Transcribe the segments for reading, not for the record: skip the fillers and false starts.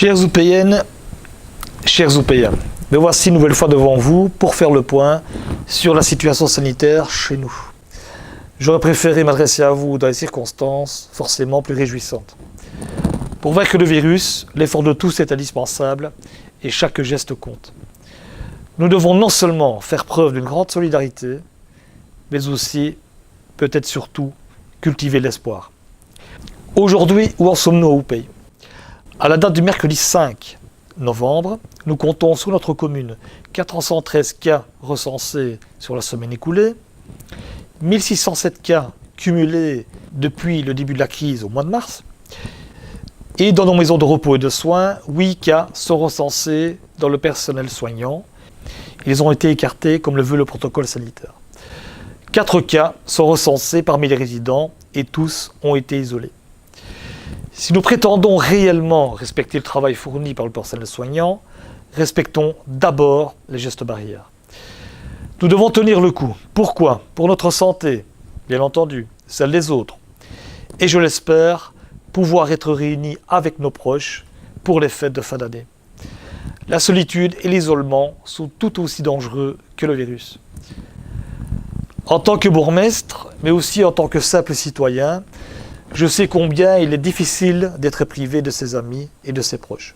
Chères Oupéennes, chers Oupéens, me voici une nouvelle fois devant vous pour faire le point sur la situation sanitaire chez nous. J'aurais préféré m'adresser à vous dans des circonstances forcément plus réjouissantes. Pour vaincre le virus, l'effort de tous est indispensable et chaque geste compte. Nous devons non seulement faire preuve d'une grande solidarité, mais aussi, peut-être surtout, cultiver l'espoir. Aujourd'hui, où en sommes-nous au Pays ? À la date du mercredi 5 novembre, nous comptons sur notre commune 413 cas recensés sur la semaine écoulée, 1607 cas cumulés depuis le début de la crise au mois de mars, et dans nos maisons de repos et de soins, 8 cas sont recensés dans le personnel soignant. Ils ont été écartés comme le veut le protocole sanitaire. 4 cas sont recensés parmi les résidents et tous ont été isolés. Si nous prétendons réellement respecter le travail fourni par le personnel soignant, respectons d'abord les gestes barrières. Nous devons tenir le coup. Pourquoi ? Pour notre santé, bien entendu, celle des autres. Et je l'espère, pouvoir être réunis avec nos proches pour les fêtes de fin d'année. La solitude et l'isolement sont tout aussi dangereux que le virus. En tant que bourgmestre, mais aussi en tant que simple citoyen, je sais combien il est difficile d'être privé de ses amis et de ses proches.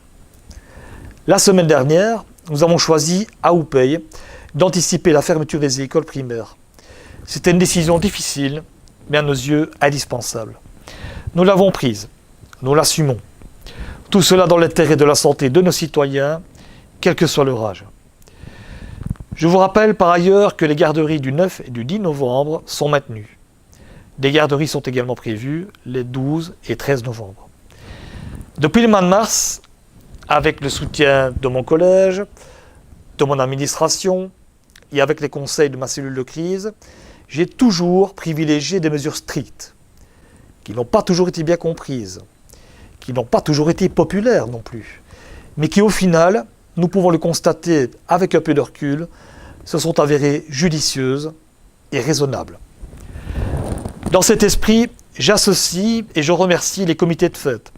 La semaine dernière, nous avons choisi, à Oupeye, d'anticiper la fermeture des écoles primaires. C'était une décision difficile, mais à nos yeux indispensable. Nous l'avons prise, nous l'assumons. Tout cela dans l'intérêt de la santé de nos citoyens, quel que soit leur âge. Je vous rappelle par ailleurs que les garderies du 9 et du 10 novembre sont maintenues. Des garderies sont également prévues les 12 et 13 novembre. Depuis le mois de mars, avec le soutien de mon collège, de mon administration et avec les conseils de ma cellule de crise, j'ai toujours privilégié des mesures strictes, qui n'ont pas toujours été bien comprises, qui n'ont pas toujours été populaires non plus, mais qui au final, nous pouvons le constater avec un peu de recul, se sont avérées judicieuses et raisonnables. Dans cet esprit, j'associe et je remercie les comités de fête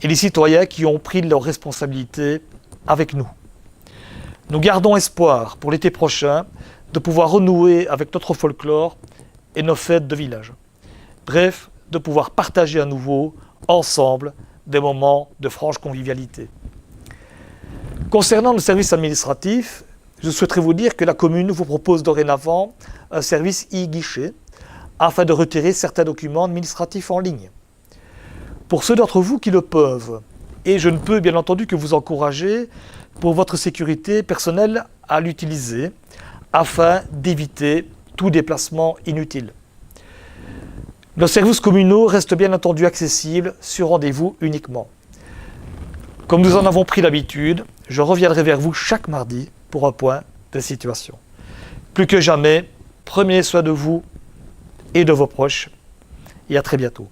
et les citoyens qui ont pris leurs responsabilités avec nous. Nous gardons espoir pour l'été prochain de pouvoir renouer avec notre folklore et nos fêtes de village. Bref, de pouvoir partager à nouveau, ensemble, des moments de franche convivialité. Concernant le service administratif, je souhaiterais vous dire que la commune vous propose dorénavant un service e-guichet afin de retirer certains documents administratifs en ligne. Pour ceux d'entre vous qui le peuvent, et je ne peux bien entendu que vous encourager pour votre sécurité personnelle à l'utiliser afin d'éviter tout déplacement inutile. Nos services communaux restent bien entendu accessibles sur rendez-vous uniquement. Comme nous en avons pris l'habitude, je reviendrai vers vous chaque mardi pour un point de situation. Plus que jamais, prenez soin de vous et de vos proches, et à très bientôt.